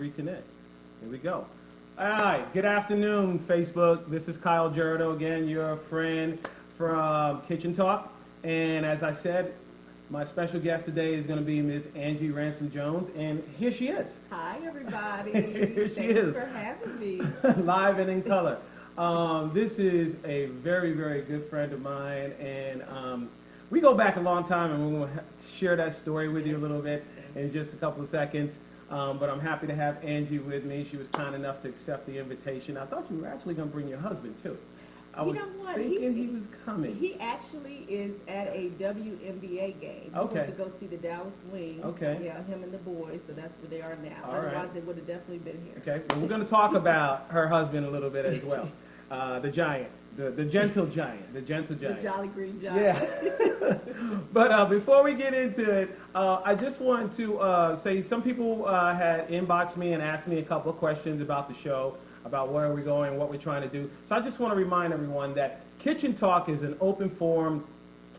reconnect. Here we go. All right, good afternoon, Facebook. This is Kyle Gerardo again, your friend from Kitchen Talk. And as I said, my special guest today is going to be Miss Angie Ransome Jones, and here she is. Hi, everybody. Here she is. Thanks for having me. Live and in color. This is a very, very good friend of mine, and we go back a long time, and we're going to share that story with you a little bit in just a couple of seconds. But I'm happy to have Angie with me. She was kind enough to accept the invitation. I thought you were actually going to bring your husband, too. I was thinking he was coming. He actually is at a WNBA game. Okay. He went to go see the Dallas Wings. Okay. Yeah, him and the boys, so that's where they are now. All Otherwise, right. they would have definitely been here. Okay, well, we're going to talk about her husband a little bit as well. The giant, the gentle giant, the gentle giant. The Jolly Green Giant. Yeah. But before we get into it, I just want to say some people had inboxed me and asked me a couple of questions about the show, about where we're going, what we're trying to do. So I just want to remind everyone that Kitchen Talk is an open forum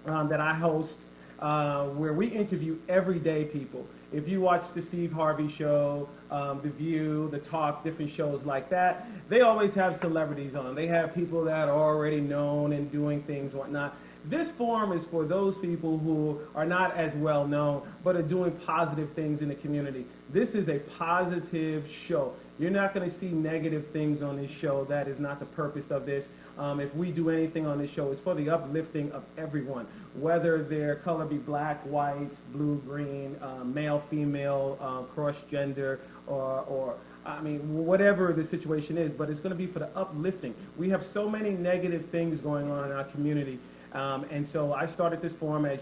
that I host where we interview everyday people. If you watch the Steve Harvey show, The View, The Talk, different shows like that, they always have celebrities on. They have people that are already known and doing things, whatnot. This forum is for those people who are not as well known, but are doing positive things in the community. This is a positive show. You're not going to see negative things on this show. That is not the purpose of this. If we do anything on this show, it's for the uplifting of everyone, whether their color be black, white, blue, green, male, female, cross-gender, or I mean, whatever the situation is, but it's going to be for the uplifting. We have so many negative things going on in our community, and so I started this forum, as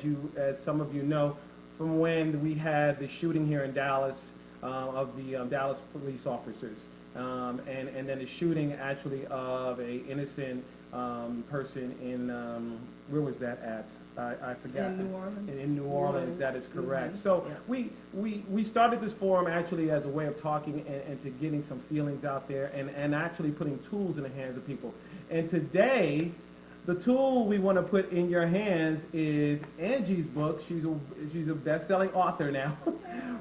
some of you know, from when we had the shooting here in Dallas of the Dallas police officers. And then the shooting actually of a innocent person in, where was that at? I forgot. In New Orleans. In New Orleans, that is correct. Mm-hmm. So yeah. we started this forum actually as a way of talking and to getting some feelings out there and actually putting tools in the hands of people. And today, the tool we want to put in your hands is Angie's book. She's a best-selling author now.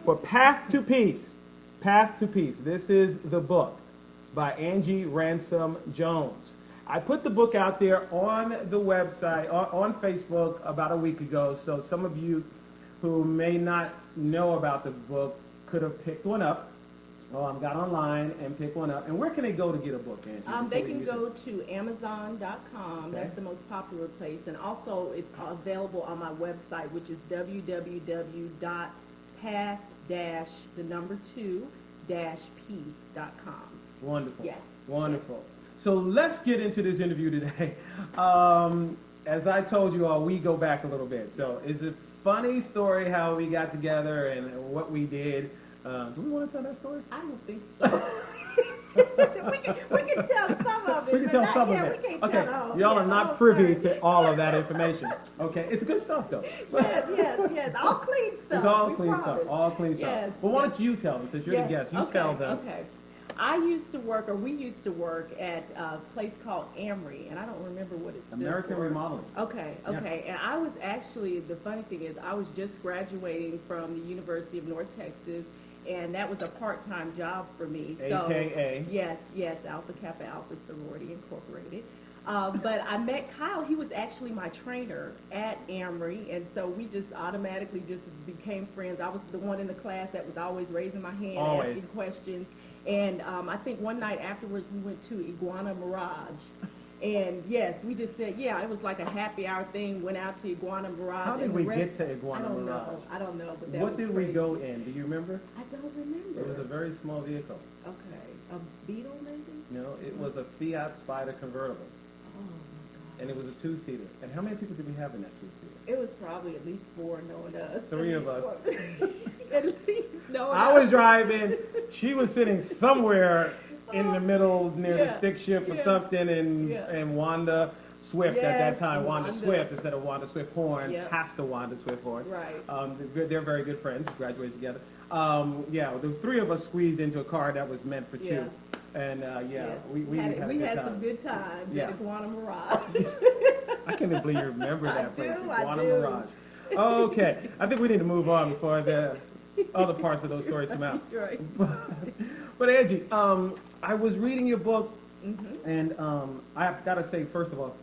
For Path to Peace. Path to Peace. This is the book by Angie Ransome Jones. I put the book out there on the website, on Facebook about a week ago, so some of you who may not know about the book could have picked one up. Got online and picked one up. And where can they go to get a book, Angie? They can go to Amazon.com. Okay. That's the most popular place. And also it's available on my website, which is path-2-peace.com. Wonderful. Yes. Wonderful. Yes. So let's get into this interview today. As I told you all, we go back a little bit. So it's a funny story how we got together and what we did. Do we want to tell that story? I don't think so. we can tell some of it. We can tell some of it. Okay, y'all are not privy to all of that information. Okay, it's good stuff though. Yes. All clean stuff. It's all clean stuff. All clean stuff. Well, why don't you tell them, since you're the guest? You tell them. Okay. We used to work at a place called Amory, and I don't remember what it's American Remodeling. Okay. Yeah. And I was actually, the funny thing is, I was just graduating from the University of North Texas, and that was a part-time job for me. AKA? Yes, Alpha Kappa Alpha Sorority Incorporated. But I met Kyle. He was actually my trainer at Amory, and so we just automatically just became friends. I was the one in the class that was always raising my hand, asking questions. And I think one night afterwards we went to Iguana Mirage. And yes, we just said, it was like a happy hour thing, went out to Iguana Mirage. How did we get to Iguana Mirage? I don't know. But what did we go in? Do you remember? I don't remember. It was a very small vehicle. Okay. A Beetle maybe? No, it was a Fiat Spider convertible. Oh, my God. And it was a two-seater. And how many people did we have in that two-seater? It was probably at least 4 knowing us. 3 of us. At least knowing I was driving. She was sitting somewhere in the middle near the stick shift or something, and Wanda Swift at that time, Wanda Swift instead of Wanda Swift Horn, Pastor Wanda Swift Horn. Right. They're very good friends, graduated together. The 3 of us squeezed into a car that was meant for 2. And we had some good times at Iguana Mirage. I can't even believe you remember that place, Iguana I do. Mirage. Okay, I think we need to move on before the other parts of those stories come out. Right. But But Angie, I was reading your book, Mm-hmm. and I've got to say, first of all,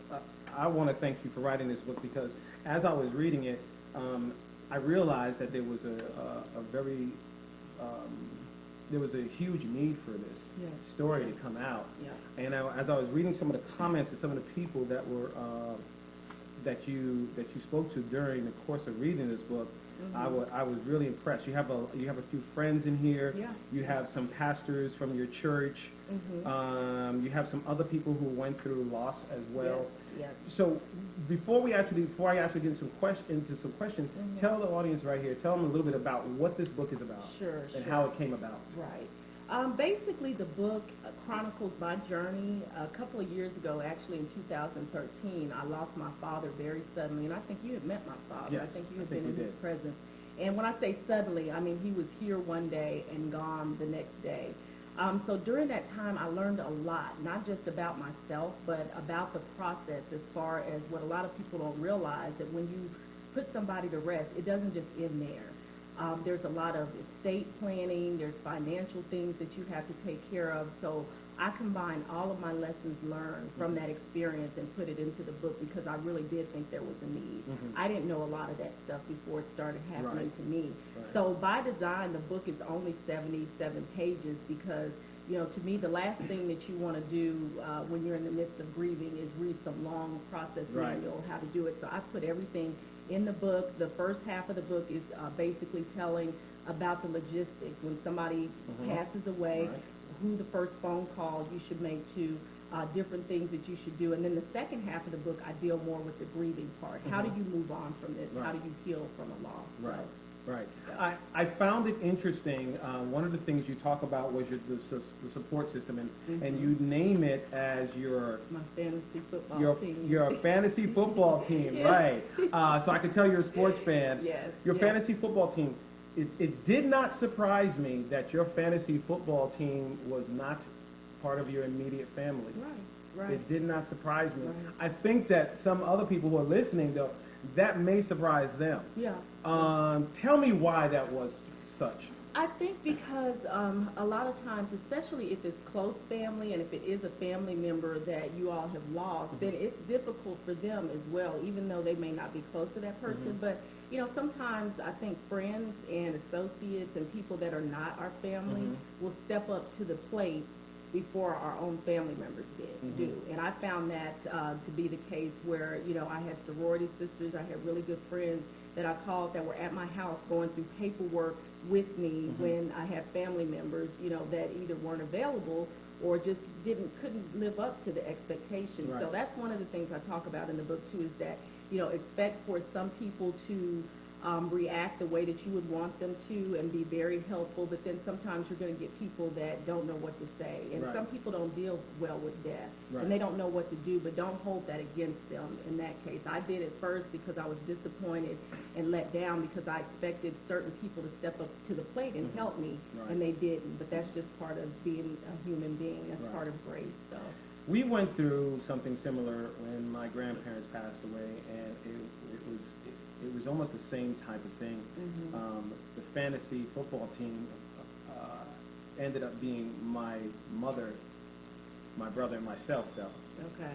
I want to thank you for writing this book because as I was reading it, I realized that there was a very there was a huge need for this Yes. story to come out. Yeah. And as I was reading some of the comments and some of the people that were that you spoke to during the course of reading this book, I was really impressed. You have a few friends in here. Yeah. You have some pastors from your church. You have some other people who went through loss as well. Yes. Yes. So before I actually get into some questions, tell the audience right here, tell them a little bit about what this book is about, Sure. and Sure. how it came about. Right. Basically, the book chronicles my journey. A couple of years ago, actually in 2013, I lost my father very suddenly, and I think you had met my father. Yes, I think you I had think been we in his did. presence. And when I say suddenly, I mean he was here one day and gone the next day. So during that time, I learned a lot, not just about myself, but about the process as far as what a lot of people don't realize, that when you put somebody to rest, it doesn't just end there. There's a lot of estate planning, there's financial things that you have to take care of. So I combined all of my lessons learned from that experience and put it into the book because I really did think there was a need. I didn't know a lot of that stuff before it started happening to me. Right. So by design, the book is only 77 pages because, you know, to me, the last thing that you want to do when you're in the midst of grieving is read some long process manual how to do it. So I put everything in the book. The first half of the book is basically telling about the logistics. When somebody passes away, who the first phone call you should make to, different things that you should do. And then the second half of the book, I deal more with the grieving part. How do you move on from this? How do you heal from a loss? Right. So, Right. I found it interesting. One of the things you talk about was the support system, and you name it as your my fantasy football team. your fantasy football team, Yeah. right? So I can tell you're a sports fan. Yes. Your yes. fantasy football team. It did not surprise me that your fantasy football team was not part of your immediate family. Right. Right. It did not surprise me. Right. I think that some other people who are listening, though, that may surprise them. Yeah. Tell me why that was such. I think because a lot of times, especially if it's close family and if it is a family member that you all have lost, then it's difficult for them as well, even though they may not be close to that person. But, you know, sometimes I think friends and associates and people that are not our family will step up to the plate before our own family members do. And I found that to be the case where, you know, I had sorority sisters, I had really good friends that I called that were at my house going through paperwork with me when I had family members, you know, that either weren't available or just couldn't live up to the expectations. Right. So that's one of the things I talk about in the book too, is that, you know, expect for some people to react the way that you would want them to and be very helpful, but then sometimes you're going to get people that don't know what to say. And some people don't deal well with death, and they don't know what to do, but don't hold that against them in that case. I did it first because I was disappointed and let down because I expected certain people to step up to the plate and help me, and they didn't. But that's just part of being a human being. That's part of grace. So. We went through something similar when my grandparents passed away, and it was almost the same type of thing. The fantasy football team ended up being my mother, my brother, and myself, though. Okay.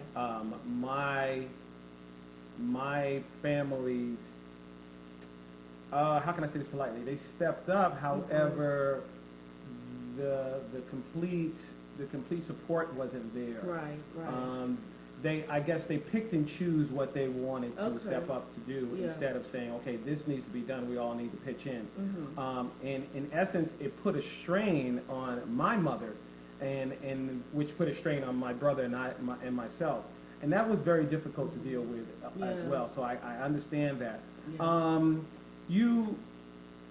My family's, how can I say this politely? They stepped up. However, the complete support wasn't there. Right. Right. I guess they picked and choose what they wanted to step up to do Yeah. instead of saying, okay, this needs to be done, we all need to pitch in. And in essence, it put a strain on my mother, and which put a strain on my brother and myself. And that was very difficult to deal with as well, so I understand that. Yeah.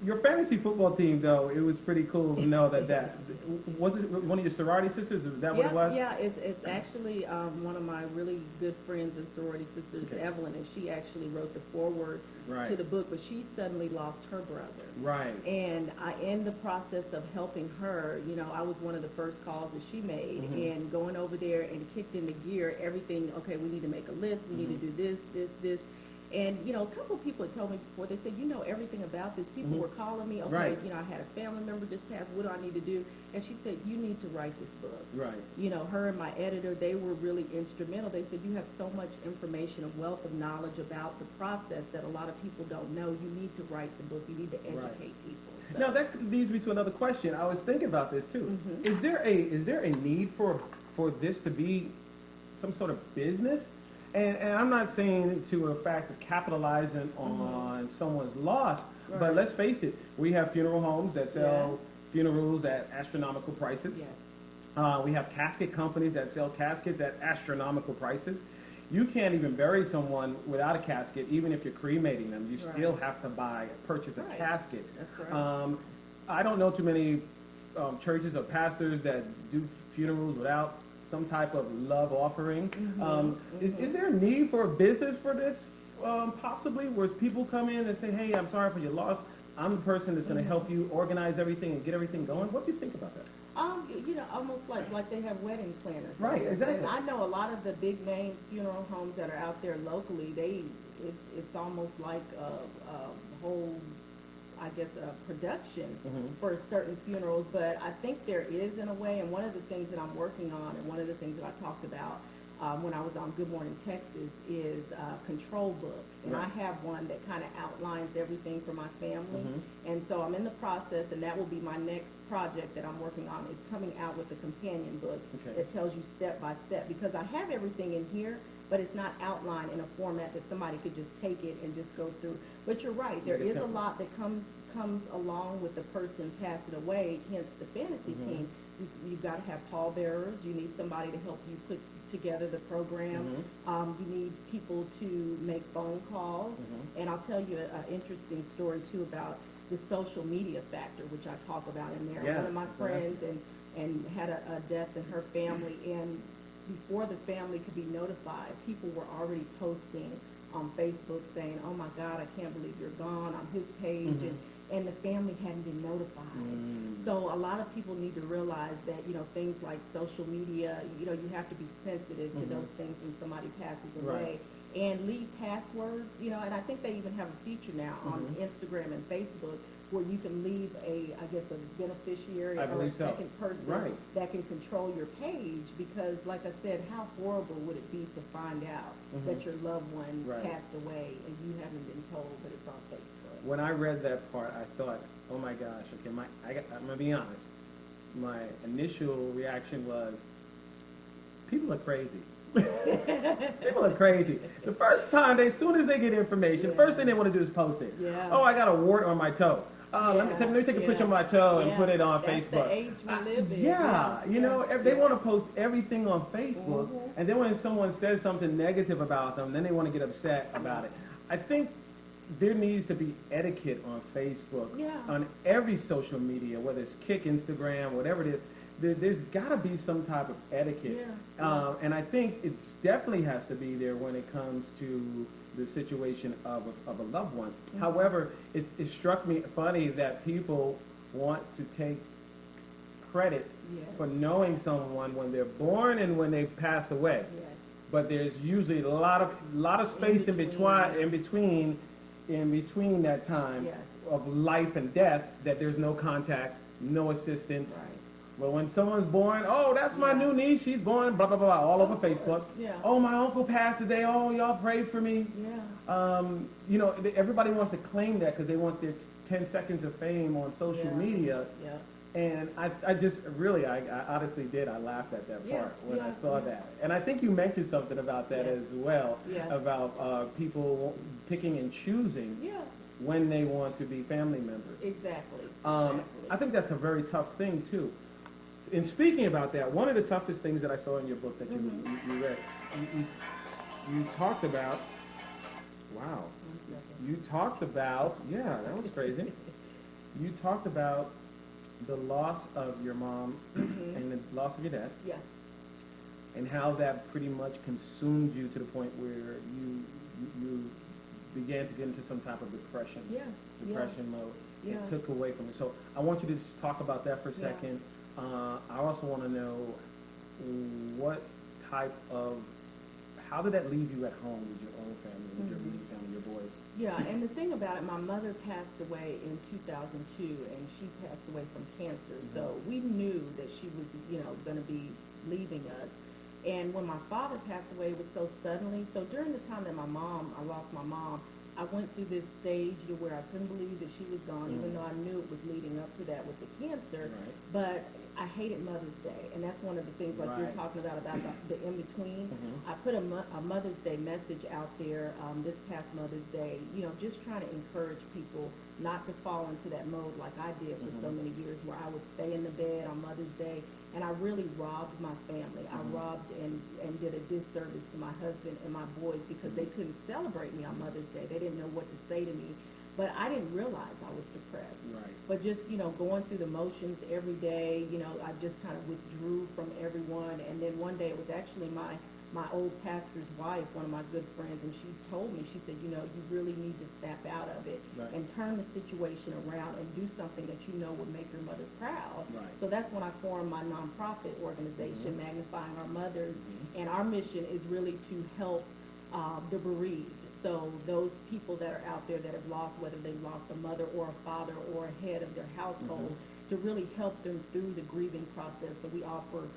Your fantasy football team, though, it was pretty cool to know that was it one of your sorority sisters? Is that what it was? Yeah, it's actually one of my really good friends and sorority sisters, Evelyn, and she actually wrote the foreword to the book, but she suddenly lost her brother. Right. And in the process of helping her, you know, I was one of the first calls that she made, and going over there and kicked into gear everything. Okay, we need to make a list. We need to do this. And, you know, a couple of people had told me before, they said, you know everything about this. People were calling me, okay, Right. you know, I had a family member just passed, what do I need to do? And she said, you need to write this book. Right. You know, her and my editor, they were really instrumental. They said, you have so much information, a wealth of knowledge about the process that a lot of people don't know. You need to write the book. You need to educate people. So. Now that leads me to another question. I was thinking about this too. Is there a need for this to be some sort of business? And I'm not saying to a fact of capitalizing on someone's loss, but let's face it, we have funeral homes that sell funerals at astronomical prices. Yes. We have casket companies that sell caskets at astronomical prices. You can't even bury someone without a casket, even if you're cremating them. You still have to purchase a casket. That's right. I don't know too many churches or pastors that do funerals without some type of love offering. Is there a need for a business for this? Possibly, where people come in and say, "Hey, I'm sorry for your loss. I'm the person that's going to help you organize everything and get everything going." What do you think about that? You know, almost like they have wedding planners. Right, exactly. And I know a lot of the big name funeral homes that are out there locally. It's almost like a whole, I guess, a production for certain funerals. But I think there is, in a way, and one of the things that I'm working on, and one of the things that I talked about when I was on Good Morning Texas, is a control book. And I have one that kind of outlines everything for my family. And so I'm in the process, and that will be my next project that I'm working on, is coming out with a companion book that tells you step by step, because I have everything in here, but it's not outlined in a format that somebody could just take it and just go through. But you're right, there is a lot that comes along with the person passing away, hence the fantasy team. You've got to have pallbearers. You need somebody to help you put together the program. You need people to make phone calls. And I'll tell you an interesting story, too, about the social media factor, which I talk about in there. One of my friends and had a death in her family, and before the family could be notified, people were already posting on Facebook saying, "Oh my God, I can't believe you're gone," on his page, and the family hadn't been notified. So a lot of people need to realize that, you know, things like social media, you know, you have to be sensitive to those things when somebody passes away. And leave passwords, you know, and I think they even have a feature now on Instagram and Facebook where you can leave a beneficiary or a second person that can control your page, because, like I said, how horrible would it be to find out that your loved one passed away and you haven't been told that it's on Facebook? When I read that part, I thought, oh my gosh, okay, I'm going to be honest. My initial reaction was, people are crazy. People are crazy. The first time, as soon as they get information, the first thing they want to do is post it. Oh, I got a wart on my toe. Let me take a picture of my toe and put it on Facebook. That's the age we live in. You know, they want to post everything on Facebook, and then when someone says something negative about them, then they want to get upset about it. I think there needs to be etiquette on Facebook, on every social media, whether it's Kick, Instagram, whatever it is. There's got to be some type of etiquette. And I think it definitely has to be there when it comes to the situation of a loved one. However, it struck me funny that people want to take credit for knowing someone when they're born and when they pass away. But there's usually a lot of space in between that time of life and death, that there's no contact, no assistance. But when someone's born, oh, that's my new niece, she's born, blah, blah, blah, all over Facebook. Oh, my uncle passed today, oh, y'all prayed for me. You know, everybody wants to claim that because they want their 10 seconds of fame on social media. And I just really, I honestly did, I laughed at that part when I saw that. And I think you mentioned something about that as well, about people picking and choosing when they want to be family members. Exactly. I think that's a very tough thing, too. In speaking about that, one of the toughest things that I saw in your book that you read, you talked about, you talked about, that was crazy. You talked about the loss of your mom and the loss of your dad. And how that pretty much consumed you to the point where you began to get into some type of depression mode. It took away from you. So I want you to just talk about that for a second. I also want to know what type of how did that leave you at home with your own family, with your immediate family, your boys? Yeah, and the thing about it, my mother passed away in 2002, and she passed away from cancer. So we knew that she was, going to be leaving us. And when my father passed away, it was so suddenly. So during the time that I lost my mom, I went through this stage to where I couldn't believe that she was gone, even though I knew it was leading up to that with the cancer. Right. But I hated Mother's Day, and that's one of the things like you're talking about the in-between. I put a Mother's Day message out there this past Mother's Day, just trying to encourage people not to fall into that mode like I did for so many years, where I would stay in the bed on Mother's Day, and I really robbed my family. I robbed and did a disservice to my husband and my boys because they couldn't celebrate me on Mother's Day. They didn't know what to say to me. But I didn't realize I was depressed. Right. But just, going through the motions every day, I just kind of withdrew from everyone. And then one day it was actually my old pastor's wife, one of my good friends, and she told me, she said, you really need to snap out of it and turn the situation around and do something that would make your mother proud. Right. So that's when I formed my nonprofit organization, Magnifying Our Mothers. And our mission is really to help the bereaved. So those people that are out there that have lost, whether they've lost a mother or a father or a head of their household, to really help them through the grieving process. So we offer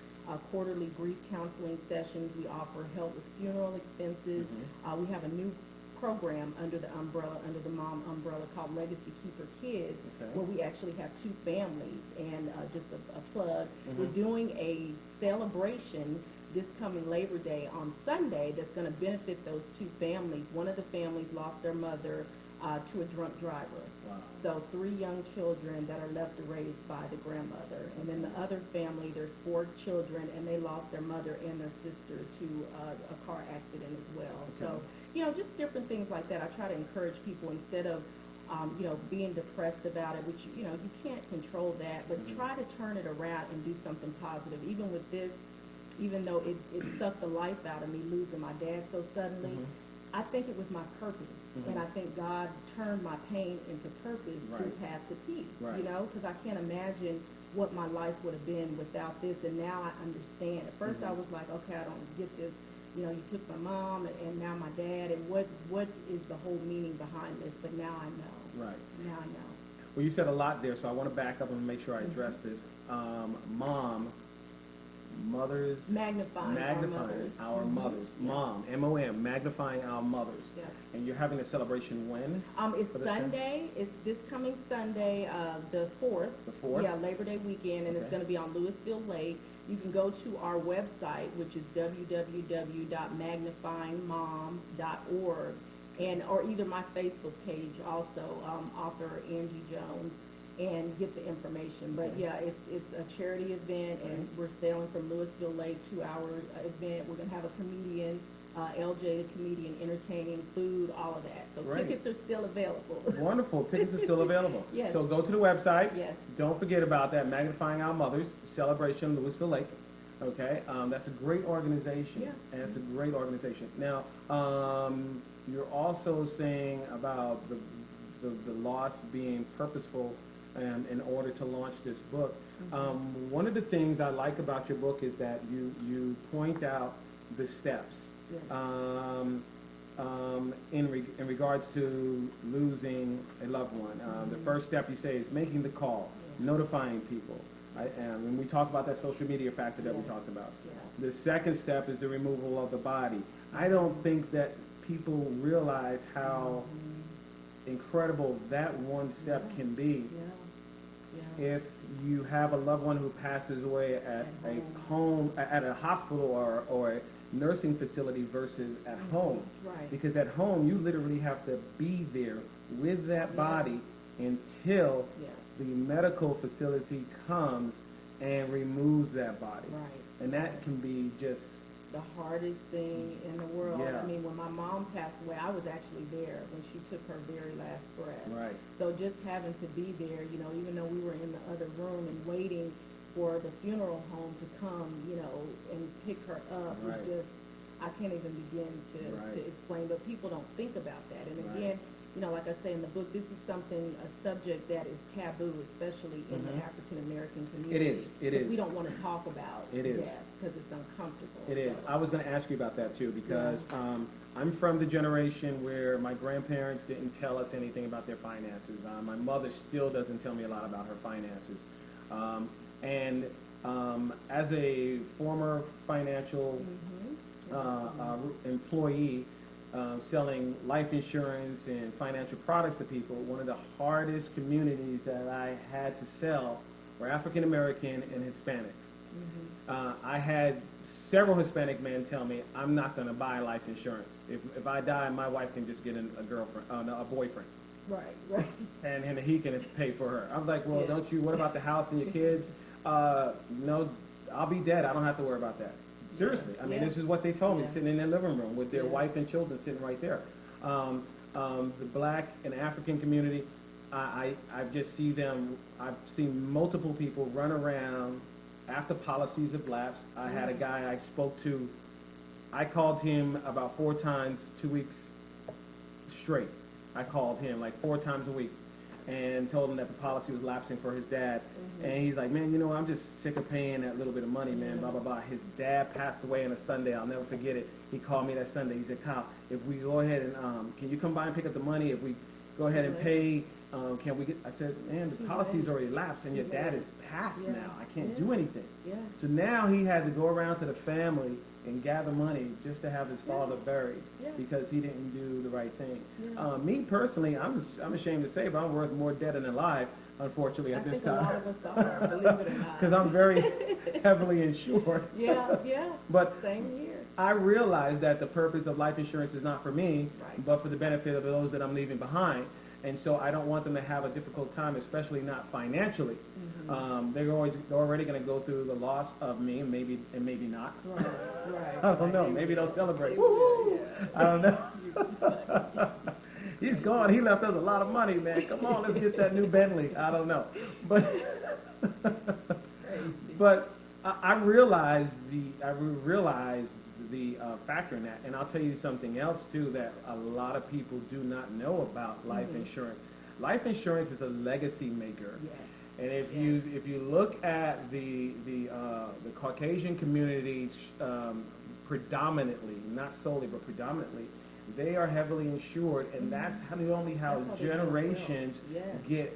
quarterly grief counseling sessions. We offer help with funeral expenses. We have a new program under the mom umbrella called Legacy Keeper Kids, where we actually have two families. And just a plug, we're doing a celebration this coming Labor Day on Sunday that's going to benefit those two families. One of the families lost their mother to a drunk driver. Wow. So 3 young children that are left to raise by the grandmother. And then the other family, there's 4 children, and they lost their mother and their sister to a car accident as well. So, just different things like that. I try to encourage people instead of being depressed about it, which, you can't control that, but try to turn it around and do something positive. Even with this, even though it sucked the life out of me losing my dad so suddenly, I think it was my purpose. And I think God turned my pain into purpose through Path to Peace, because I can't imagine what my life would have been without this. And now I understand. At first I was like, okay, I don't get this. You took my mom and now my dad, and what is the whole meaning behind this? But now I know. Right. Now I know. Well, you said a lot there, so I want to back up and make sure I address this. Mothers, magnifying our mothers. Yes. Mom, M-O-M, magnifying our mothers. Yes. And you're having a celebration when? It's Sunday. It's this coming Sunday, the 4th. The 4th? Yeah, Labor Day weekend, and it's going to be on Louisville Lake. You can go to our website, which is www.magnifyingmom.org, or either my Facebook page also, author Angie Jones, and get the information. But yeah, it's a charity event, and we're sailing from Louisville Lake, 2-hour event. We're going to have a comedian, LJ the comedian, entertaining, food, all of that. So tickets are still available. Wonderful. Tickets are still available. Yes. So go to the website. Yes. Don't forget about that, Magnifying Our Mothers celebration, Louisville Lake. Okay, that's a great organization. Yeah. And it's a great organization. Now, you're also saying about the loss being purposeful in order to launch this book. One of the things I like about your book is that you point out the steps. Yes. In regards to losing a loved one. The first step you say is making the call, notifying people. And we talk about that social media factor that we talked about. Yeah. The second step is the removal of the body. I don't think that people realize how incredible that one step can be. If you have a loved one who passes away at a home, at a hospital or a nursing facility versus at home. Right. Because at home, you literally have to be there with that body until the medical facility comes and removes that body. Right. And that can be just the hardest thing in the world. Yeah. I mean, when my mom passed away, I was actually there when she took her very last breath. Right. So just having to be there, even though we were in the other room and waiting for the funeral home to come, and pick her up was just, I can't even begin to explain. But people don't think about that. And again, like I say in the book, this is a subject that is taboo, especially in the Mhm. African American It community. is. It 'Cause is. we don't want to talk about It is. death because it's uncomfortable. It is. So, I was going to ask you about that too because I'm from the generation where my grandparents didn't tell us anything about their finances. My mother still doesn't tell me a lot about her finances. And as a former financial employee selling life insurance and financial products to people, one of the hardest communities that I had to sell were African American and Hispanics. I had several Hispanic men tell me, I'm not going to buy life insurance. If I die, my wife can just get a girlfriend, no, a boyfriend. right. And he can pay for her. I was like, well, Yeah. don't you, what about the house and your kids? No, I'll be dead. I don't have to worry about that. Seriously. I mean, Yeah. this is what they told me, Yeah. sitting in their living room with their Yeah. wife and children sitting right there. The black and African community, I've just see them, I've seen multiple people run around after policies have lapsed. I had a guy I spoke to, I called him about 4 times, 2 weeks straight. I called him like 4 times a week and told him that the policy was lapsing for his dad. And he's like, man, I'm just sick of paying that little bit of money, man, blah, blah, blah. His dad passed away on a Sunday. I'll never forget it. He called me that Sunday. He said, Kyle, if we go ahead and, can you come by and pick up the money? If we go ahead and pay, can we get, I said, man, the policy's already lapsed and your dad is passed now. I can't do anything. Yeah. So now he had to go around to the family and gather money just to have his father buried because he didn't do the right thing. Me personally, I'm ashamed to say, but I'm worth more dead than alive, unfortunately, at this time. I think a lot of us are, believe it or not. Because I'm very heavily insured. Yeah. But Same here. I realize that the purpose of life insurance is not for me, Right. but for the benefit of those that I'm leaving behind. And so I don't want them to have a difficult time, especially not financially. They're already going to go through the loss of me, and maybe not. Right. I don't know. Maybe they'll celebrate. Woo! I don't know. He's gone. He left us a lot of money, man. Come on, let's get that new Bentley. I don't know, but I realize the factor in that, and I'll tell you something else too that a lot of people do not know about life insurance. Life insurance is a legacy maker. Yes. And if you look at the Caucasian communities, predominantly, not solely, but predominantly, they are heavily insured, and that's how generations get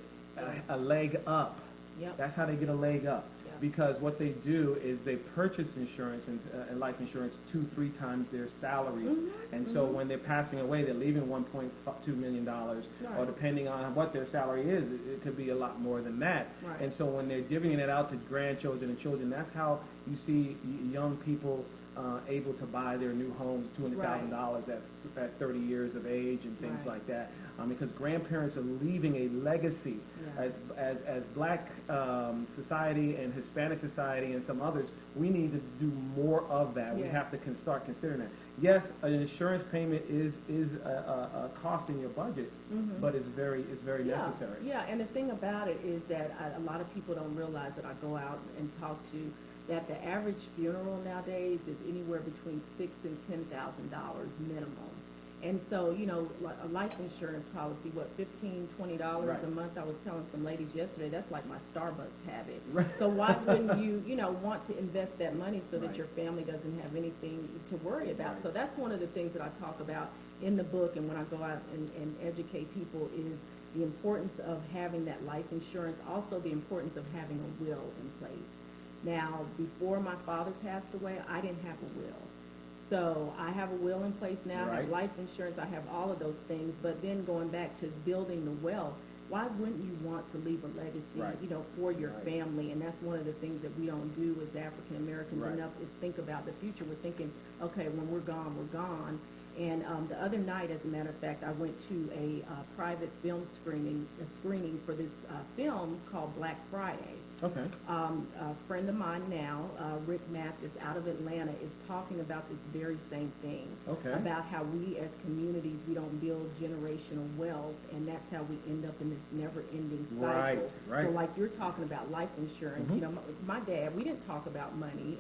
a leg up. Yep. That's how they get a leg up. Yep. Because what they do is they purchase insurance and life insurance 2-3 times their salaries, and so when they're passing away, they're leaving $1.2 million, or depending on what their salary is, it could be a lot more than that. Right. And so when they're divvying it out to grandchildren and children, that's how you see young people able to buy their new homes, $200,000 at 30 years of age and things like that, because grandparents are leaving a legacy. As black society and Hispanic society and some others, we need to do more of that. We have to start considering that. Yes, an insurance payment is a cost in your budget, but it's very necessary. Yeah, and the thing about it is that a lot of people don't realize that I go out and talk to that the average funeral nowadays is anywhere between $6,000 and $10,000 minimum. And so, a life insurance policy, $15, $20 a month? I was telling some ladies yesterday, that's like my Starbucks habit. Right. So why wouldn't you, want to invest that money so that your family doesn't have anything to worry about? So that's one of the things that I talk about in the book, and when I go out and educate people, is the importance of having that life insurance, also the importance of having a will in place. Now, before my father passed away, I didn't have a will. So I have a will in place now, I have life insurance, I have all of those things, but then going back to building the wealth, why wouldn't you want to leave a legacy, for your family? And that's one of the things that we don't do as African Americans enough, is think about the future. We're thinking, okay, when we're gone, we're gone. And the other night, as a matter of fact, I went to a private film screening for this film called Black Friday. Okay. A friend of mine now, Rick Mathis, out of Atlanta, is talking about this very same thing. Okay. About how we as communities, we don't build generational wealth, and that's how we end up in this never-ending cycle. Right. So like you're talking about life insurance, my dad, we didn't talk about money.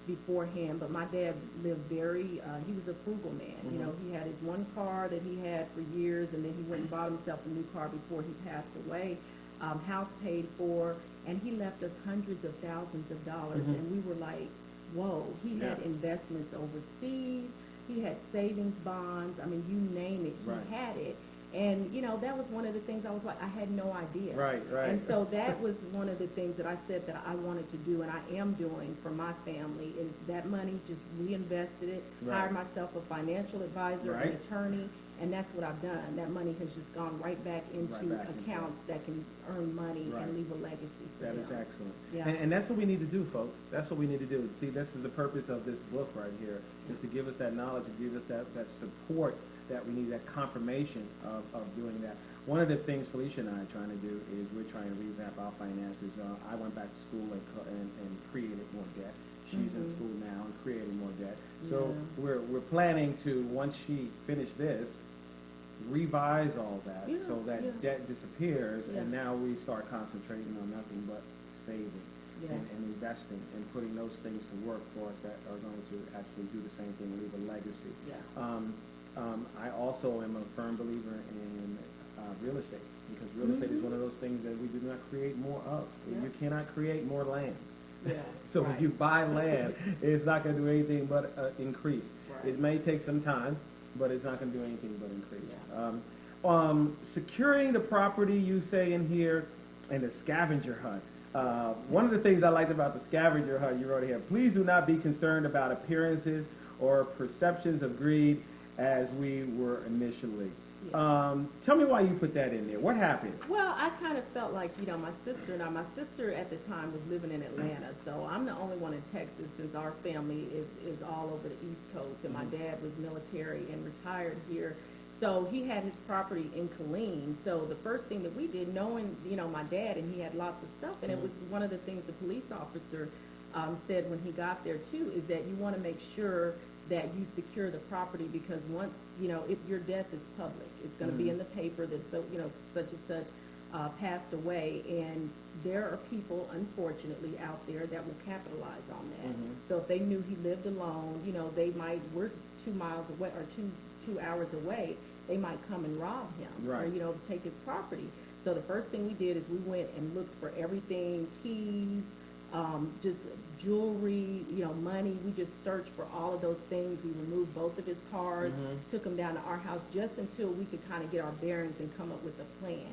beforehand, but my dad lived very, he was a frugal man. Mm-hmm. You know, he had his one car that he had for years, and then he went and bought himself a new car before he passed away. House paid for, and he left us hundreds of thousands of dollars, Mm-hmm. and we were like, whoa, he had Yeah. investments overseas, he had savings bonds, I mean, you name it, he Right. had it. And, you know, that was one of the things I was like, I had no idea. Right. And so that was one of the things that I said that I wanted to do, and I am doing for my family, is that money, just reinvested it, Right. hired myself a financial advisor, Right. an attorney, and that's what I've done. That money has just gone right back into Right back into accounts that can earn money Right. and leave a legacy for That them. is excellent. Yeah. And that's what we need to do, folks. That's what we need to do. See, this is the purpose of this book right here, is to give us that knowledge, to give us that support that we need, that confirmation of doing that. One of the things Felicia and I are trying to do is we're trying to revamp our finances. I went back to school and created more debt. She's in school now and creating more debt. So we're planning to, once she finished this, revise all that so that debt disappears, and now we start concentrating on nothing but saving and investing and putting those things to work for us that are going to actually do the same thing and leave a legacy. I also am a firm believer in real estate, because real estate is one of those things that we do not create more of. You cannot create more land. So if you buy land, it's not going to do anything but increase. It may take some time, but it's not going to do anything but increase. Securing the property, you say in here, and the scavenger hunt. One of the things I liked about the scavenger hunt you wrote here: please do not be concerned about appearances or perceptions of greed as we were initially. Tell me why you put that in there. What happened? Well, I kind of felt like, you know, my sister at the time was living in Atlanta, so I'm the only one in Texas, since our family is all over the East Coast, and my dad was military and retired here. So he had his property in Killeen. So the first thing that we did, knowing, you know, my dad, and he had lots of stuff, and it was one of the things the police officer said when he got there too, is that you want to make sure that you secure the property, because once, you know, if your death is public, it's going to be in the paper that, so, you know, such and such passed away, and there are people, unfortunately, out there that will capitalize on that. So if they knew he lived alone, you know, they might, we're 2 miles away or two hours away, they might come and rob him, or, you know, take his property. So the first thing we did is we went and looked for everything, keys, just jewelry, you know, money. We just searched for all of those things. We removed both of his cars, took them down to our house just until we could kind of get our bearings and come up with a plan.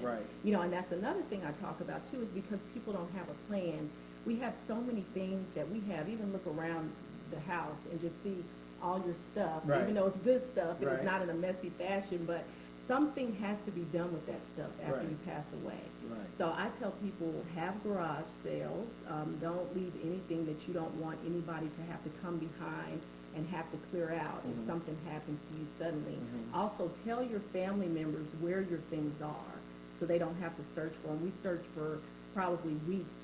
You know, and that's another thing I talk about too, is because people don't have a plan. We have so many things that we have. Even look around the house and just see all your stuff, even though it's good stuff, and it's not in a messy fashion, but something has to be done with that stuff after you pass away. So I tell people, have garage sales. Don't leave anything that you don't want anybody to have to come behind and have to clear out if something happens to you suddenly. Also, tell your family members where your things are, so they don't have to search for them. We searched for probably weeks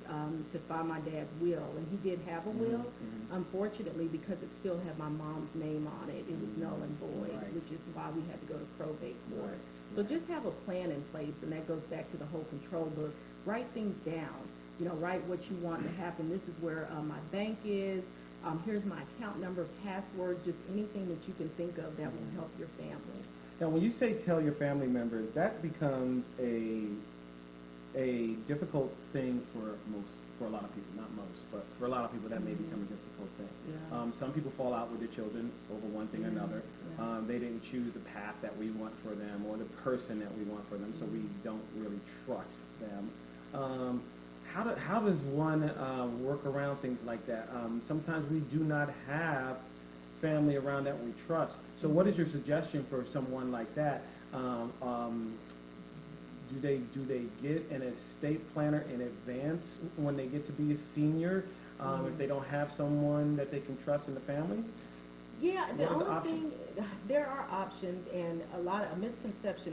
to find my dad's will, and he did have a will. Unfortunately, because it still had my mom's name on it, it was null and void, which is why we had to go to probate for it. So just have a plan in place, and that goes back to the whole control book. Write things down. You know, write what you want to happen. This is where my bank is. Here's my account number, passwords, just anything that you can think of that will help your family. Now, when you say tell your family members, that becomes a difficult thing for a lot of people, not most, but for a lot of people that may become a difficult thing. Some people fall out with their children over one thing or another. They didn't choose the path that we want for them, or the person that we want for them, so we don't really trust them. How does one work around things like that? Sometimes we do not have family around that we trust. So what is your suggestion for someone like that? Do they get an estate planner in advance when they get to be a senior, if they don't have someone that they can trust in the family? Yeah, the What are the only options? thing, there are options, and a misconception